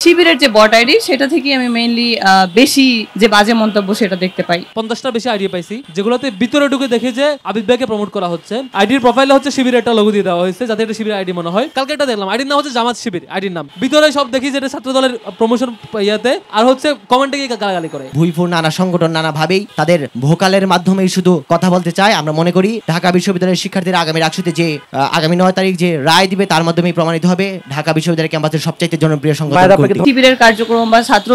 শিবিরের যে বট আইডি সেটা থেকে আমি মেইনলি বেশি যে বাজে মন্তব্য সেটা দেখতে পাই। 50টা বেশি আইডি পাইছি যেগুলোতে ভিতরে ঢুকে দেখে যে আবিদ ভাইকে প্রমোট করা হচ্ছে। আইডির প্রোফাইলে হচ্ছে শিবিরের একটা লোগো দিয়ে দেওয়া হয়েছে যাতে এটা শিবির আইডি মনে হয়। কালকে এটা দেখলাম আইডির নাম হচ্ছে জামাত শিবির আইডির নাম, ভিতরে সব দেখি যে এটা ছাত্র দলের প্রমোশন ইয়াতে, আর হচ্ছে কমেন্টে গিয়ে গালাগালি করে। ভুইফুর নানা সংগঠন নানাভাবেই তাদের ভোকালের মাধ্যমেই শুধু কথা বলতে চায়। আমরা মনে করি ঢাকা বিশ্ববিদ্যালয়ের শিক্ষার্থীরা আগামী রাকসুতে যে আগামী 9 তারিখ যে রায় দিবে তার মাধ্যমেই প্রমাণিত হবে ঢাকা বিশ্ববিদ্যালয় ক্যাম্পাসের সবচাইতে জনপ্রিয় সংগঠন। শিবিরের কার্যক্রম বা ছাত্র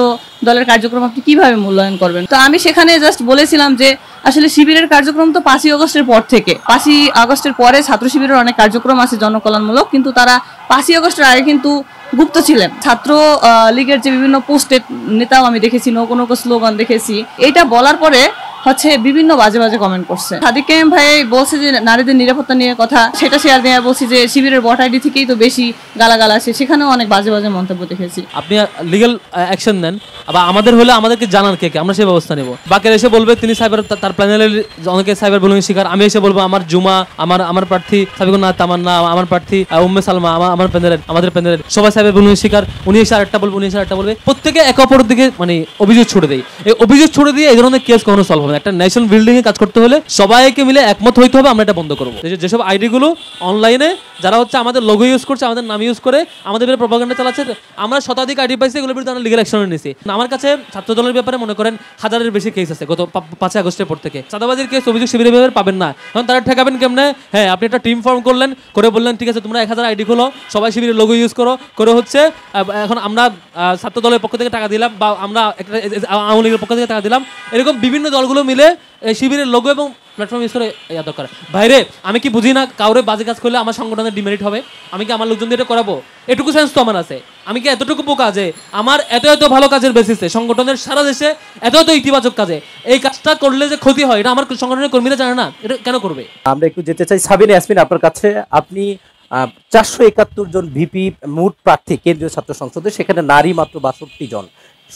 দলের কার্যক্রম আপনি কিভাবে মূল্যায়ন করবেন? তো আমি সেখানে জাস্ট বলেছিলাম যে আসলে শিবিরের কার্যক্রম তো 5ই আগস্টের পর থেকে, 5ই আগস্টের পরে ছাত্র শিবিরের অনেক কার্যক্রম আছে জনকল্যাণমূলক, কিন্তু তারা 5ই আগস্টের আগে কিন্তু গুপ্ত ছিলেন। ছাত্র লীগের যে বিভিন্ন পোস্টেড নেতাও আমি দেখেছি, নৌকো নৌকো স্লোগান দেখেছি। এটা বলার পরে হচ্ছে বিভিন্ন বাজে বাজে কমেন্ট করছে। সাদিক কায়েম ভাই বলছে যে নারীদের নিরাপত্তা নিয়ে কথা, সেটা শেয়ার দিয়ে বলছি যে শিবিরের বট আইডি থেকেই তো বেশি গালাগাল আসে, সেখানেও অনেক বাজে বাজে মন্তব্য দেখেছি। আপনি লিগ্যাল অ্যাকশন নেন, আবার আমাদের হলে আমাদেরকে জানান কে, আমরা সেই ব্যবস্থা নেব। বাকের এসে বলবে তিনি সাইবার, তার প্যানেলের অনেকে সাইবার বুলিং শিকার। আমি এসে বলবো আমার জুমা, আমার প্রার্থী সাবিকুন নাথ তামান্না, আমার প্রার্থী উম্মে সালমা, আমার প্যানেলের, আমাদের প্যানেলের সবাই সাইবার বুলিং শিকার। উনি এসে আরেকটা বলবে, উনি এসে আরেকটা বলবে, প্রত্যেকে একে অপরের দিকে মানে অভিযোগ ছুড়ে দেয়। এই অভিযোগ ছুড়ে দিয়ে এই ধরনের কেস কখনো সলভ হবে না। একটা ন্যাশনাল বিল্ডিং এ কাজ করতে হলে সবাইকে মিলে একমত হইতে হবে, আমরা এটা বন্ধ করবো। যেসব আইডি গুলো অনলাইনে যারা হচ্ছে আমাদের লোগো ইউজ করছে, আমাদের নাম ইউজ করে আমাদের বিরুদ্ধে প্রপাগান্ডা চালাচ্ছে, আমরা শতাধিক আইডি পাইছি, এগুলোর বিরুদ্ধে আমরা লিগ্যাল অ্যাকশন নিয়েছি। আমার কাছে ছাত্র দলের ব্যাপারে মনে করেন 1000-এর বেশি কেস আছে গত 5 আগস্টের পর থেকে। চাঁদাবাজির কেস অভিযোগ শিবিরের ব্যাপারে পাবেন না, কারণ তারা ঠেকাবেন কেমনে? হ্যাঁ, আপনি একটা টিম ফর্ম করলেন, করে বললেন ঠিক আছে তোমরা 1000 আইডি খোলো, সবাই শিবিরের লোগো ইউজ করো, করে হচ্ছে এখন আমরা ছাত্র দলের পক্ষ থেকে টাকা দিলাম বা আমরা একটা আওয়ামী লীগের পক্ষ থেকে টাকা দিলাম, এরকম বিভিন্ন দলগুলো মিলে শিবিরের লোগো এবং প্ল্যাটফর্ম ইউজ করে ইয়া দরকার। বাইরে আমি কি বুঝি না কাউরে বাজে কাজ করলে আমার সংগঠনের ডিমেরিট হবে? আমি কি আমার লোকজন দিয়ে এটা করাবো? এটুকু সেন্স তো আমার আছে। আমি কি এতটুকু বোকা যে আমার এত ভালো কাজের বেসিসে সংগঠনের সারা দেশে এত ইতিবাচক কাজে এই কাজটা করলে যে ক্ষতি হয় এটা আমার সংগঠনের কর্মীরা জানে না, এটা কেন করবে? আমরা একটু যেতে চাই সাবিনা ইয়াসমিন আপনার কাছে। আপনি 471 জন ভিপি মোট প্রার্থী কেন্দ্রীয় ছাত্র সংসদে, সেখানে নারী মাত্র 62 জন,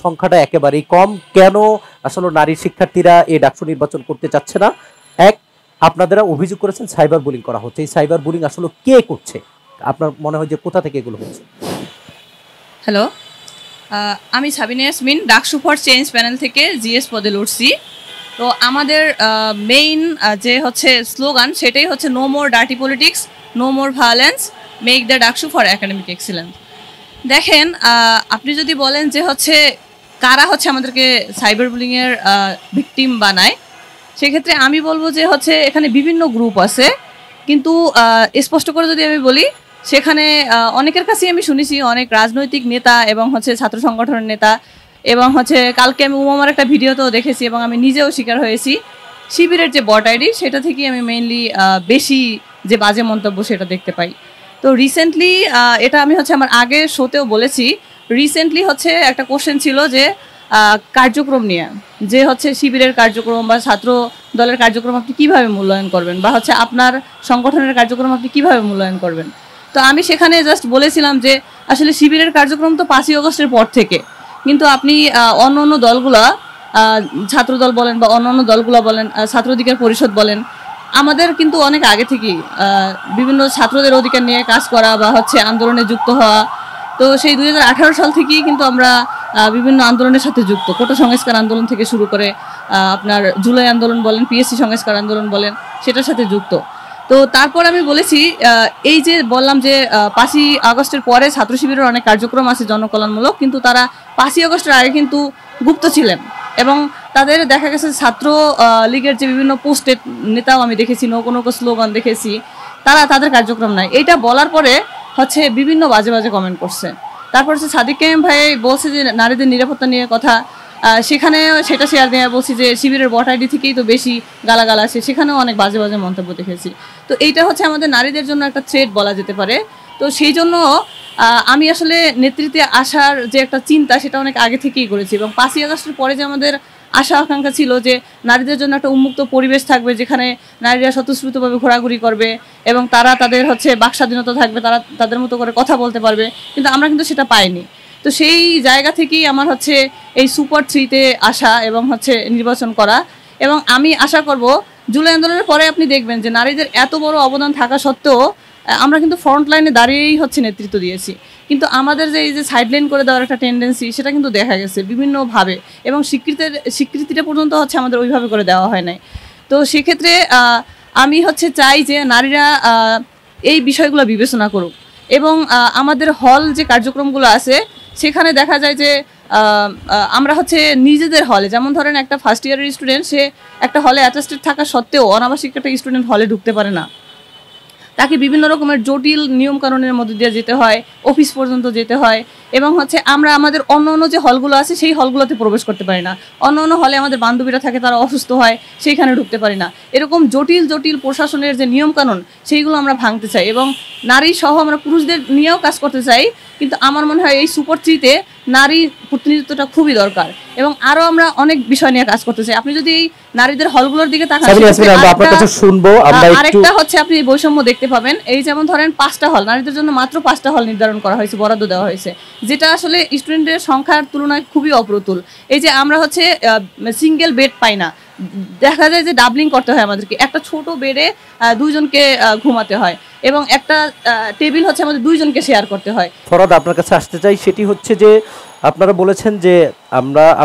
সংখ্যাটা একেবারেই কম। কেন আসলে নারী শিক্ষার্থীরা এই ডাকসু নির্বাচন করতে চাচ্ছে না? এক, আপনারা অভিযোগ করেছেন সাইবার বুলিং করা হচ্ছে। এই সাইবার বুলিং আসলে কে করছে? আপনার মনে হয় যে কোথা থেকে এগুলো হচ্ছে? হ্যালো, আমি Sabina Yasmin, DUCSU for change panel থেকে জিএস পদে লড়ছি। তো আমাদের মেইন যে হচ্ছে স্লোগান সেটাই হচ্ছে no more dirty politics, no more violence, make the DUCSU for academic excellence. দেখেন, আপনি যদি বলেন যে হচ্ছে কারা হচ্ছে আমাদেরকে সাইবার বুলিংয়ের ভিকটিম বানায়, সেক্ষেত্রে আমি বলবো যে হচ্ছে এখানে বিভিন্ন গ্রুপ আছে, কিন্তু স্পষ্ট করে যদি আমি বলি সেখানে অনেকের কাছেই আমি শুনেছি অনেক রাজনৈতিক নেতা এবং হচ্ছে ছাত্র সংগঠনের নেতা, এবং হচ্ছে কালকে আমি উমামার একটা ভিডিওতেও দেখেছি এবং আমি নিজেও শিকার হয়েছি, শিবিরের যে বট আইডি সেটা থেকেই আমি মেইনলি বেশি যে বাজে মন্তব্য সেটা দেখতে পাই। তো রিসেন্টলি এটা আমি হচ্ছে আমার আগের শোতেও বলেছি, রিসেন্টলি হচ্ছে একটা কোশ্চেন ছিল যে কার্যক্রম নিয়ে, যে হচ্ছে শিবিরের কার্যক্রম বা ছাত্র দলের কার্যক্রম আপনি কিভাবে মূল্যায়ন করবেন, বা হচ্ছে আপনার সংগঠনের কার্যক্রম আপনি কিভাবে মূল্যায়ন করবেন। তো আমি সেখানে জাস্ট বলেছিলাম যে আসলে শিবিরের কার্যক্রম তো 5ই আগস্টের পর থেকে, কিন্তু আপনি অন্য দলগুলা, ছাত্রদল বলেন বা অন্যান্য দলগুলো বলেন, ছাত্রাধিকার পরিষদ বলেন, আমাদের কিন্তু অনেক আগে থেকেই বিভিন্ন ছাত্রদের অধিকার নিয়ে কাজ করা বা হচ্ছে আন্দোলনে যুক্ত হওয়া। তো সেই 2018 সাল থেকেই কিন্তু আমরা বিভিন্ন আন্দোলনের সাথে যুক্ত, কোটা সংস্কার আন্দোলন থেকে শুরু করে আপনার জুলাই আন্দোলন বলেন, পিএসসি সংস্কার আন্দোলন বলেন, সেটার সাথে যুক্ত। তো তারপর আমি বলেছি এই যে বললাম যে 5ই আগস্টের পরে ছাত্র শিবিরের অনেক কার্যক্রম আছে জনকল্যাণমূলক, কিন্তু তারা 5ই আগস্টের আগে কিন্তু গুপ্ত ছিলেন, এবং তাদের দেখা গেছে ছাত্র লীগের যে বিভিন্ন পোস্টেড নেতাও আমি দেখেছি, নৌকো নৌকো স্লোগান দেখেছি, তারা তাদের কার্যক্রম নাই। এইটা বলার পরে হচ্ছে বিভিন্ন বাজে বাজে কমেন্ট করছে। তারপর হচ্ছে সাদিক কায়েম ভাই বলছে যে নারীদের নিরাপত্তা নিয়ে কথা, সেখানে সেটা শেয়ার দিয়ে বলছি যে শিবিরের বট আইডি থেকেই তো বেশি গালাগাল আসে, সেখানেও অনেক বাজে বাজে মন্তব্য দেখেছি। তো এইটা হচ্ছে আমাদের নারীদের জন্য একটা থ্রেট বলা যেতে পারে। তো সেই জন্য আমি আসলে নেতৃত্বে আসার যে একটা চিন্তা সেটা অনেক আগে থেকেই করেছি, এবং 5ই আগস্টের পরে যে আমাদের আশা আকাঙ্ক্ষা ছিল যে নারীদের জন্য একটা উন্মুক্ত পরিবেশ থাকবে, যেখানে নারীরা স্বতঃস্ফূর্তভাবে ঘোরাঘুরি করবে এবং তারা তাদের হচ্ছে বাক স্বাধীনতা থাকবে, তারা তাদের মতো করে কথা বলতে পারবে, কিন্তু আমরা কিন্তু সেটা পাইনি। তো সেই জায়গা থেকেই আমার হচ্ছে এই সুপার 3-তে আসা এবং হচ্ছে নির্বাচন করা। এবং আমি আশা করব জুলাই আন্দোলনের পরে আপনি দেখবেন যে নারীদের এত বড় অবদান থাকা সত্ত্বেও আমরা কিন্তু ফ্রন্ট লাইনে দাঁড়িয়েই হচ্ছে নেতৃত্ব দিয়েছি। কিন্তু আমাদের যে এই যে সাইডলাইন করে দেওয়ার একটা টেন্ডেন্সি সেটা কিন্তু দেখা গেছে বিভিন্নভাবে, এবং স্বীকৃতিটা পর্যন্ত হচ্ছে আমাদের ওইভাবে করে দেওয়া হয় নাই। তো সেক্ষেত্রে আমি হচ্ছে চাই যে নারীরা এই বিষয়গুলো বিবেচনা করুক, এবং আমাদের হল যে কার্যক্রমগুলো আছে সেখানে দেখা যায় যে আমরা হচ্ছে নিজেদের হলে, যেমন ধরেন একটা ফার্স্ট ইয়ারের স্টুডেন্ট, সে একটা হলে অ্যাটাস্টেড থাকা সত্ত্বেও অনাবাসিক একটা স্টুডেন্ট হলে ঢুকতে পারে না, তাকে বিভিন্ন রকমের জটিল নিয়মকানুনের মধ্যে দিয়ে যেতে হয়, অফিস পর্যন্ত যেতে হয়, এবং হচ্ছে আমরা আমাদের অন্য অন্য যে হলগুলো আছে সেই হলগুলোতে প্রবেশ করতে পারি না। অন্য অন্য হলে আমাদের বান্ধবীরা থাকে, তারা অসুস্থ হয়, সেইখানে ঢুকতে পারি না। এরকম জটিল জটিল প্রশাসনের যে নিয়মকানুন সেইগুলো আমরা ভাঙতে চাই, এবং নারী সহ আমরা পুরুষদের নিয়েও কাজ করতে চাই। কিন্তু আমার মনে হয় এই সুপার 3-তে নারী প্রতিনিধিত্বটা খুবই দরকার, এবং আরও আমরা অনেক বিষয় নিয়ে কাজ করতে চাই। আপনি যদি এই নারীদের হলগুলোর দিকে তাকান, আরেকটা হচ্ছে আপনি বৈষম্য দেখতে পাবেন। এই যেমন ধরেন 5টা হল, নারীদের জন্য মাত্র 5টা হল নির্ধারণ করা হয়েছে, বরাদ্দ দেওয়া হয়েছে, যেটা আসলে স্টুডেন্টের সংখ্যার তুলনায় খুবই অপ্রতুল। এই যে আমরা হচ্ছে সিঙ্গেল বেড পাই না, দেখা যায় যে ডাবলিং করতে হয় আমাদেরকে, একটা ছোট বেডে 2 জনকে ঘুমাতে হয়, এবং একটা টেবিল হচ্ছে আমাদের 2 জনকে শেয়ার করতে হয়। ফরহাদ, আপনার কাছে আসতে চাই, সেটি হচ্ছে যে আপনারা বলেছেন যে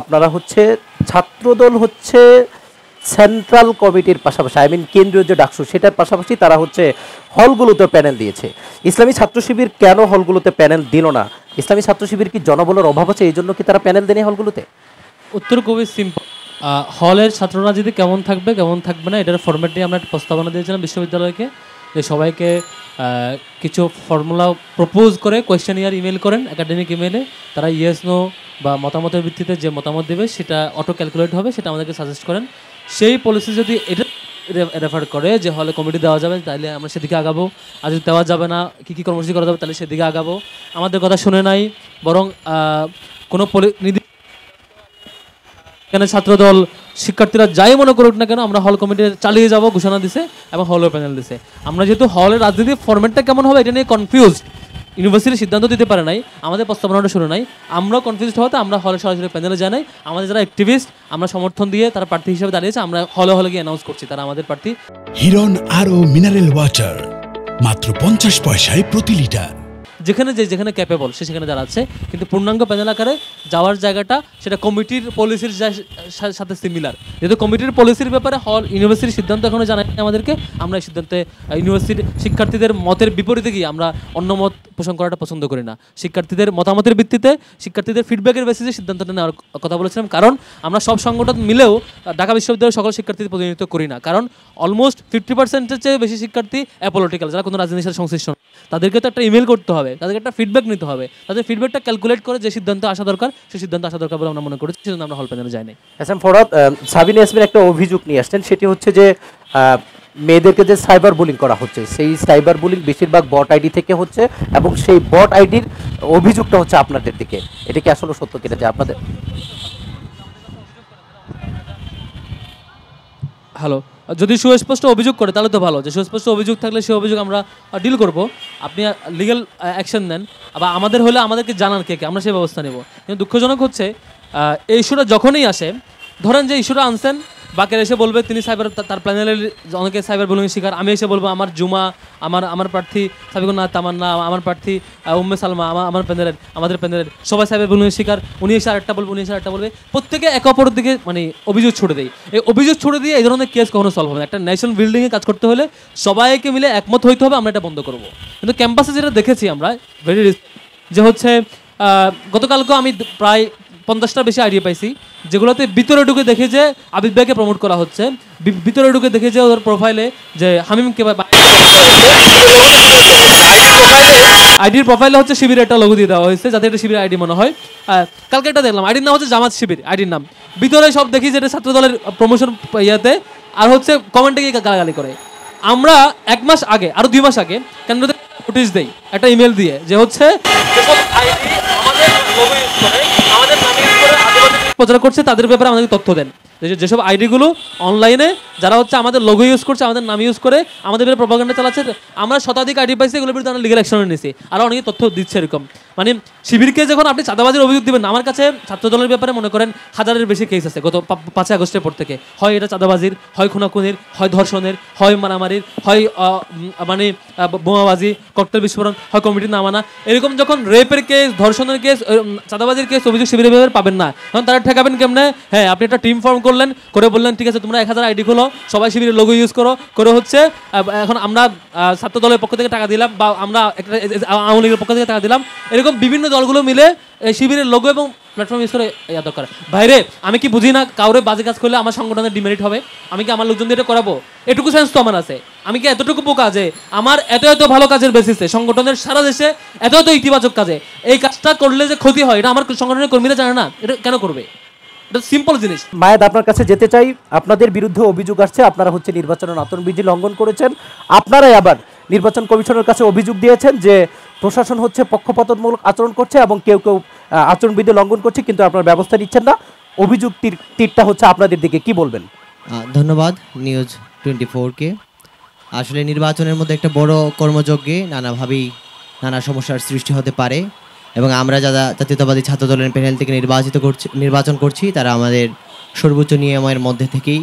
আপনারা হচ্ছে ছাত্রদল হচ্ছে সেন্ট্রাল কমিটির পাশাপাশি, কেন্দ্রীয় যে ডাকসু সেটার পাশাপাশি তারা হচ্ছে হলগুলোতে প্যানেল দিয়েছে। ইসলামী ছাত্র শিবির কেন হলগুলোতে প্যানেল দিল না? ইসলামী ছাত্র শিবির কি জনবলের অভাব আছে, এই জন্য কি তারা প্যানেল দেয়নি হলগুলোতে? উত্তর খুবই সিম্পল। হলের ছাত্ররা যদি কেমন থাকবে কেমন থাকবে না এটার ফরম্যাট নিয়ে আমরা একটা প্রস্তাবনা দিয়েছিলাম বিশ্ববিদ্যালয়কে, যে সবাইকে কিছু ফর্মুলা প্রপোজ করে কোয়েশ্চেনিয়ার ইমেল করেন একাডেমিক ইমেলে, তারা ইয়েস নো বা মতামতের ভিত্তিতে যে মতামত দেবে সেটা অটো ক্যালকুলেট হবে, সেটা আমাদেরকে সাজেস্ট করেন। সেই পলিসি যদি এটা রেফার করে যে হলে কমিটি দেওয়া যাবে তাহলে আমরা সেদিকে আগাবো, আর যদি দেওয়া যাবে না কী কী কর্মসূচি করা যাবে তাহলে সেদিকে আগাবো। আমাদের কথা শুনে নাই, বরং কোনো এখানে ছাত্রদল শিক্ষার্থীরা যাই মনে করুক না কেন আমরা হল কমিটি চালিয়ে যাব ঘোষণা দিছে, এবং হলের প্যানেল দিছে। আমরা যেহেতু হলের রাজনীতির ফরম্যাটটা কেমন হবে এটা নিয়ে কনফিউজ, ইউনিভার্সিটির সিদ্ধান্ত দিতে পারে নাই, আমাদের প্রস্তাবনাটা শুনে নাই, আমরাও কনফিউজড হওয়াতে আমরা হলে সরাসরি প্যানেলে জানাই। আমাদের যারা অ্যাক্টিভিস্ট আমরা সমর্থন দিয়ে তারা প্রার্থী হিসেবে দাঁড়িয়েছে, আমরা হলে হলে গিয়ে অ্যানাউন্স করছি তারা আমাদের প্রার্থী। হিরন আরও মিনারেল ওয়াটার মাত্র 50 পয়সায় প্রতি লিটার। যেখানে ক্যাপেবল সেখানে দাঁড়াচ্ছে, কিন্তু পূর্ণাঙ্গ প্যানেল আকারে যাওয়ার জায়গাটা সেটা কমিটির পলিসির সাথে সিমিলার। যেহেতু কমিটির পলিসির ব্যাপারে ইউনিভার্সিটির সিদ্ধান্ত এখনো জানাই আমাদেরকে, আমরা এই সিদ্ধান্তে ইউনিভার্সিটির শিক্ষার্থীদের মতের বিপরীতে গিয়ে আমরা অন্য মত পোষণ করাটা পছন্দ করি না। শিক্ষার্থীদের মতামতের ভিত্তিতে, শিক্ষার্থীদের ফিডব্যাকের বেসিসে সিদ্ধান্তটা নেওয়ার কথা বলেছিলাম, কারণ আমরা সব সংগঠন মিলেও ঢাকা বিশ্ববিদ্যালয়ের সকল শিক্ষার্থীদের প্রতিনিধিত্ব করি না, কারণ অলমোস্ট 50%-এর চেয়ে বেশি শিক্ষার্থী অ্যাপলিটিক্যাল, যারা কোনো রাজনীতির সাথে সংশ্লিষ্ট। তাদেরকে তো একটা ইমেল করতে হবে, তাদেরকে একটা ফিডব্যাক নিতে হবে, তাদের ফিডব্যাকটা ক্যালকুলেট করে যে সিদ্ধান্ত আসা দরকার সেই সিদ্ধান্ত আসা দরকার বলে আমরা মনে করি, সেজন্য আমরা হল প্যানেলে যাইনি। ফরহাদ, সাবিনা ইয়াসমিন একটা অভিযোগ নিয়ে আসছেন, সেটি হচ্ছে যে মেয়েদেরকে যে সাইবার বুলিং করা হচ্ছে, সেই সাইবার বুলিং বেশিরভাগ বট আইডি থেকে হচ্ছে, এবং সেই বট আইডির অভিযোগটা হচ্ছে আপনাদের দিকে, এটা কি আসলে সত্য কিনা যে আপনাদের? হ্যালো, যদি সুস্পষ্ট অভিযোগ করে তাহলে তো ভালো, যে সুস্পষ্ট অভিযোগ থাকলে সেই অভিযোগ আমরা ডিল করব, আপনি লিগ্যাল অ্যাকশন নেন, আবার আমাদের হলে আমাদেরকে জানান কে, আমরা সেই ব্যবস্থা নেব। কিন্তু দুঃখজনক হচ্ছে এই ইস্যুটা যখনই আসে, ধরেন যে ইস্যুটা আনছেন, বাকের এসে বলবে তিনি সাইবার, তার প্যানেলের অনেকে সাইবার বুলিংয়ের শিকার, আমি এসে বলবো আমার জুমা, আমার প্রার্থী সাবিকুন নাহার তামান্না, আমার প্রার্থী উম্মে সালমা, আমাদের প্যানেলের সবাই সাইবার বুলিংয়ের শিকার, উনি এসে আরেকটা বলবে, উনি এসে আরেকটা বলবে, প্রত্যেকে একে অপরের দিকে মানে অভিযোগ ছুড়ে দেয়। এই অভিযোগ ছুড়ে দিয়ে এই ধরনের কেস কখনো সলভ হবে না। একটা ন্যাশনাল বিল্ডিংয়ে কাজ করতে হলে সবাইকে মিলে একমত হইতে হবে, আমরা এটা বন্ধ করবো। কিন্তু ক্যাম্পাসে যেটা দেখেছি আমরা ভেরি যে হচ্ছে গতকালকেও আমি প্রায় 50টার বেশি আইডিয়া পাইছি, যেগুলোতে ভিতরে ঢুকে দেখে যে আবিদ ভাইকে প্রমোট করা হচ্ছে, ভিতরে ঢুকে দেখে যে ওদের প্রোফাইলে যে হামিমকে আইডির প্রোফাইলে হচ্ছে শিবিরের একটা লোগো দিয়ে দেওয়া হয়েছে, যাতে এটা শিবির আইডি মনে হয়। কালকে এটা দেখলাম আইডির নাম হচ্ছে জামাত শিবির, আইডির নাম, ভিতরে সব দেখি যে এটা ছাত্র দলের প্রমোশন ইয়াতে, আর হচ্ছে কমেন্টে গিয়ে গালাগালি করে। আমরা 1 মাস আগে, আরো 2 মাস আগে কেন্দ্রতে নোটিশ দেই একটা ইমেল দিয়ে, যে হচ্ছে প্রচার করছে তাদের ব্যাপারে আমাদেরকে তথ্য দেন। যেসব আইডিগুলো অনলাইনে যারা হচ্ছে আমাদের লোগো ইউজ করছে, আমাদের নাম ইউজ করে আমাদের বিরুদ্ধে প্রপাগান্ডা চালাচ্ছে, আমরা শতাধিক আইডি পাইছি, এগুলোর বিরুদ্ধে আমরা লিগ্যাল অ্যাকশন নিয়েছি। আরও অনেকে তথ্য দিচ্ছে এরকম। মানে শিবিরকে যখন আপনি চাঁদাবাজির অভিযোগ দিবেন, আমার কাছে ছাত্রদলের ব্যাপারে মনে করেন হাজারের বেশি কেস আছে গত 5 আগস্টের পর থেকে। হয় এটা চাঁদাবাজির, হয় খুনাখুনির, হয় ধর্ষণের, হয় মারামারির, হয় মানে বোমাবাজি, ককটেল বিস্ফোরণ, হয় কমিটির না মানা। এরকম যখন রেপের কেস, ধর্ষণের কেস, চাঁদাবাজির কেস অভিযোগ শিবিরের ব্যাপারে পাবেন না। তখন তারা ঠেকাবেন কেমনে? হ্যাঁ, আপনি একটা টিম ফর্ম করলেন, করে বললেন ঠিক আছে তোমরা 1000 আইডি খোলো, সবাই শিবিরের লোগো ইউজ করো, করে হচ্ছে এখন আমরা ছাত্র দলের পক্ষ থেকে টাকা দিলাম, বা আমরা একটা আওয়ামী লীগের পক্ষ থেকে টাকা দিলাম, এরকম বিভিন্ন দলগুলো মিলে শিবিরের লোগো এবং প্ল্যাটফর্ম ইউজ করে ইয়া দরকার। বাইরে আমি কি বুঝি না কাউরে বাজে কাজ করলে আমার সংগঠনের ডিমেরিট হবে? আমি কি আমার লোকজন দিয়ে এটা করাবো? এটুকু সেন্স তো আমার আছে। আমি কি এতটুকু বোকা যে আমার এত ভালো কাজের বেসিসে সংগঠনের সারা দেশে এত ইতিবাচক কাজে এই কাজটা করলে যে ক্ষতি হয়, এটা আমার সংগঠনের কর্মীরা জানে না? এটা কেন করবে? এটা সিম্পল জিনিস। মায়াদ, আপনার কাছে যেতে চাই, আপনাদের বিরুদ্ধে অভিযোগ আসছে আপনারা হচ্ছে নির্বাচনের আচরণবিধি লঙ্ঘন করেছেন। আপনারাই আবার নির্বাচন কমিশনের কাছে অভিযোগ দিয়েছেন যে প্রশাসন হচ্ছে পক্ষপাতমূলক আচরণ করছে এবং কেউ আচরণবিধি লঙ্ঘন করছে, কিন্তু আপনারা ব্যবস্থা নিচ্ছেন না। অভিযোগ তীরটা হচ্ছে আপনাদের দিকে, কি বলবেন? ধন্যবাদ নিউজ 24-কে। আসলে নির্বাচনের মধ্যে একটা বড় কর্মযজ্ঞে নানাভাবেই নানা সমস্যার সৃষ্টি হতে পারে, এবং আমরা যারা জাতীয়তাবাদী ছাত্র দলের প্যানেল থেকে নির্বাচন করছি তারা আমাদের সর্বোচ্চ নিয়মের মধ্যে থেকেই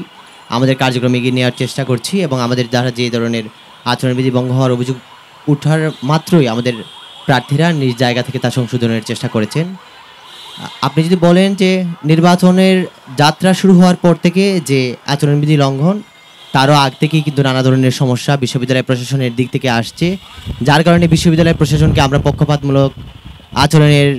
আমাদের কার্যক্রম এগিয়ে নেওয়ার চেষ্টা করছি, এবং আমাদের দ্বারা যে ধরনের আচরণবিধি ভঙ্গ হওয়ার অভিযোগ উঠার মাত্রই আমাদের প্রার্থীরা নিজ জায়গা থেকে তা সংশোধনের চেষ্টা করেছেন। আপনি যদি বলেন যে নির্বাচনের যাত্রা শুরু হওয়ার পর থেকে যে আচরণবিধি লঙ্ঘন, তারও আগ থেকেই কিন্তু নানা ধরনের সমস্যা বিশ্ববিদ্যালয় প্রশাসনের দিক থেকে আসছে, যার কারণে বিশ্ববিদ্যালয় প্রশাসনকে আমরা পক্ষপাতমূলক আচরণের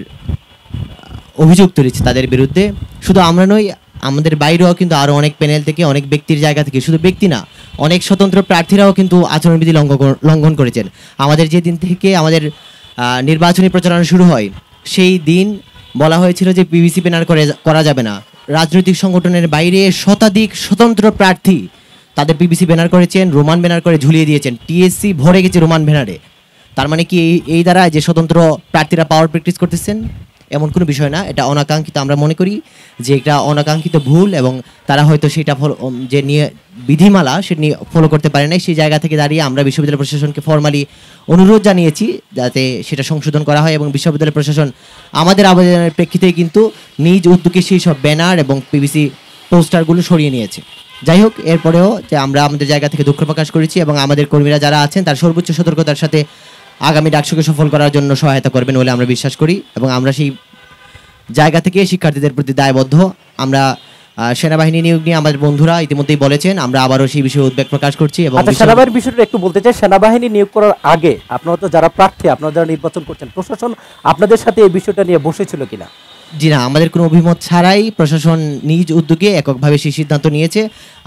অভিযোগ তুলেছি তাদের বিরুদ্ধে। শুধু আমরা নই, আমাদের বাইরেও কিন্তু আরও অনেক প্যানেল থেকে, অনেক ব্যক্তির জায়গা থেকে, শুধু ব্যক্তি না, অনেক স্বতন্ত্র প্রার্থীরাও কিন্তু আচরণবিধি লঙ্ঘন করেছেন। আমাদের যে দিন থেকে আমাদের নির্বাচনী প্রচারণা শুরু হয় সেই দিন বলা হয়েছিল যে পিভিসি ব্যানার করা যাবে না। রাজনৈতিক সংগঠনের বাইরে শতাধিক স্বতন্ত্র প্রার্থী তাদের পিভিসি ব্যানার করেছেন, রোমান ব্যানার করে ঝুলিয়ে দিয়েছেন। টিএসসি ভরে গেছে রোমান ব্যানারে। তার মানে কি এই দ্বারা যে স্বতন্ত্র প্রার্থীরা পাওয়ার প্র্যাকটিস করতেছেন এমন কোনো বিষয় না, এটা অনাকাঙ্ক্ষিত। আমরা মনে করি যে এটা অনাকাঙ্ক্ষিত ভুল, এবং তারা হয়তো সেটা যে নিয়ে বিধিমালা সেটা নিয়ে ফলো করতে পারে নাই। সেই জায়গা থেকে দাঁড়িয়ে আমরা বিশ্ববিদ্যালয় প্রশাসনকে ফর্মালি অনুরোধ জানিয়েছি যাতে সেটা সংশোধন করা হয়, এবং বিশ্ববিদ্যালয় প্রশাসন আমাদের আবেদনের প্রেক্ষিতেই কিন্তু নিজ উদ্যোগে সেই সব ব্যানার এবং পিভিসি পোস্টারগুলো সরিয়ে নিয়েছে। যাই হোক, এরপরেও যে আমরা আমাদের জায়গা থেকে দুঃখ প্রকাশ করেছি, এবং আমাদের কর্মীরা যারা আছেন তার সর্বোচ্চ সতর্কতার সাথে আগামী ডাকসুকে সফল করার জন্য সহায়তা করবেন বলে আমরা বিশ্বাস করি, এবং আমরা সেই জায়গা থেকে শিক্ষার্থীদের প্রতি দায়বদ্ধ। আমরা সেনাবাহিনী নিয়োগ নিয়ে আমাদের বন্ধুরা ইতিমধ্যেই বলেছেন, আমরা আবারও সেই বিষয়ে উদ্বেগ প্রকাশ করছি। এবং সেনাবাহিনীর বিষয়টা একটু বলতে চাই, সেনাবাহিনী নিয়োগ করার আগে আপনারা তো যারা প্রার্থী, আপনারা যারা নির্বাচন করছেন, প্রশাসন আপনাদের সাথে এই বিষয়টা নিয়ে বসেছিল কিনা? জি না, আমাদের কোনো অভিমত ছাড়াই প্রশাসন নিজ উদ্যোগে এককভাবে সেই সিদ্ধান্ত নিয়েছে।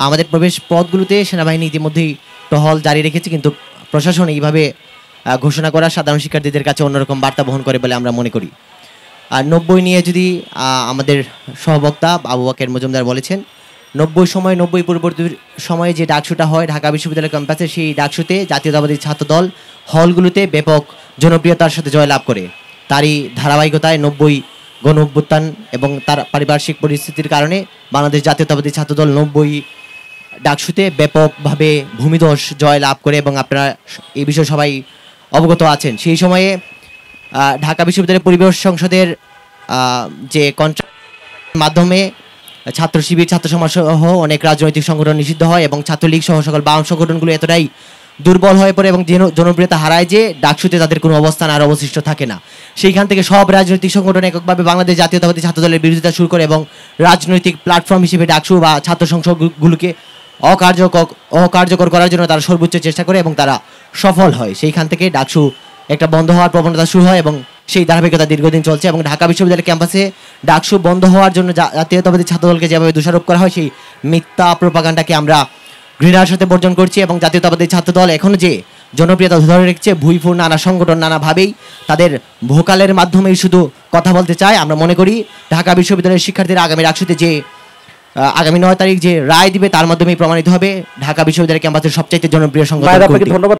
আমাদের প্রবেশ পথগুলোতে সেনাবাহিনী ইতিমধ্যেই টহল জারি রেখেছে, কিন্তু প্রশাসন এইভাবে ঘোষণা করা সাধারণ শিক্ষার্থীদের কাছে অন্যরকম বার্তা বহন করে বলে আমরা মনে করি। আর 90 নিয়ে যদি আমাদের সহবক্তা আবু বকর মজুমদার বলেছেন, 90 সময় 90 পূর্ববর্তী সময়ে যে ডাকসুটা হয় ঢাকা বিশ্ববিদ্যালয় ক্যাম্পাসে, সেই ডাকসুতে জাতীয়তাবাদী ছাত্রদল হলগুলোতে ব্যাপক জনপ্রিয়তার সাথে জয়লাভ করে। তারই ধারাবাহিকতায় 90 গণ অভ্যুত্থান এবং তার পারিপার্শ্বিক পরিস্থিতির কারণে বাংলাদেশ জাতীয়তাবাদী ছাত্রদল 90 ডাকসুতে ব্যাপকভাবে ভূমিধস জয় লাভ করে, এবং আপনারা এই বিষয়ে সবাই অবগত আছেন। সেই সময়ে ঢাকা বিশ্ববিদ্যালয় পরিবেশ সংসদের যে কন্ট্রাক্টের মাধ্যমে ছাত্র শিবির, ছাত্র সমাজ সহ অনেক রাজনৈতিক সংগঠন নিষিদ্ধ হয়, এবং ছাত্রলীগ সহ সকল বাম সংগঠনগুলো এতটাই দুর্বল হয়ে পড়ে এবং জনপ্রিয়তা হারায় যে ডাকসুতে তাদের কোনো অবস্থান আর অবশিষ্ট থাকে না। সেইখান থেকে সব রাজনৈতিক সংগঠন এককভাবে বাংলাদেশ জাতীয়তাবাদী ছাত্রদলের বিরোধিতা শুরু করে, এবং রাজনৈতিক প্ল্যাটফর্ম হিসেবে ডাকসু বা ছাত্র সংসদগুলোকে অকার্যকর করার জন্য তারা সর্বোচ্চ চেষ্টা করে, এবং তারা সফল হয়। সেইখান থেকে ডাকসু একটা বন্ধ হওয়ার প্রবণতা শুরু হয়, এবং সেই ধারাবাহিকতা দীর্ঘদিন চলছে। এবং ঢাকা বিশ্ববিদ্যালয় ক্যাম্পাসে ডাকসু বন্ধ হওয়ার জন্য জাতীয়তাবাদী ছাত্রদলকে যেভাবে দোষারোপ করা হয়, সেই মিথ্যা প্রোপাগান্ডাকে আমরা ঘৃণার সাথে বর্জন করছি। এবং জাতীয়তাবাদী ছাত্রদল এখন যে জনপ্রিয়তা ধরে রেখেছে, ভুইফুর নানা সংগঠন নানাভাবেই তাদের ভোকালের মাধ্যমেই শুধু কথা বলতে চায়। আমরা মনে করি ঢাকা বিশ্ববিদ্যালয়ের শিক্ষার্থীরা আগামী ডাকসুতে যে আগামী 9 তারিখ যে রায় দিবে তার মাধ্যমেই প্রমাণিত হবে ঢাকা বিশ্ববিদ্যালয় ক্যাম্পাসের সবচাইতে জনপ্রিয় সংগঠন। ধন্যবাদ।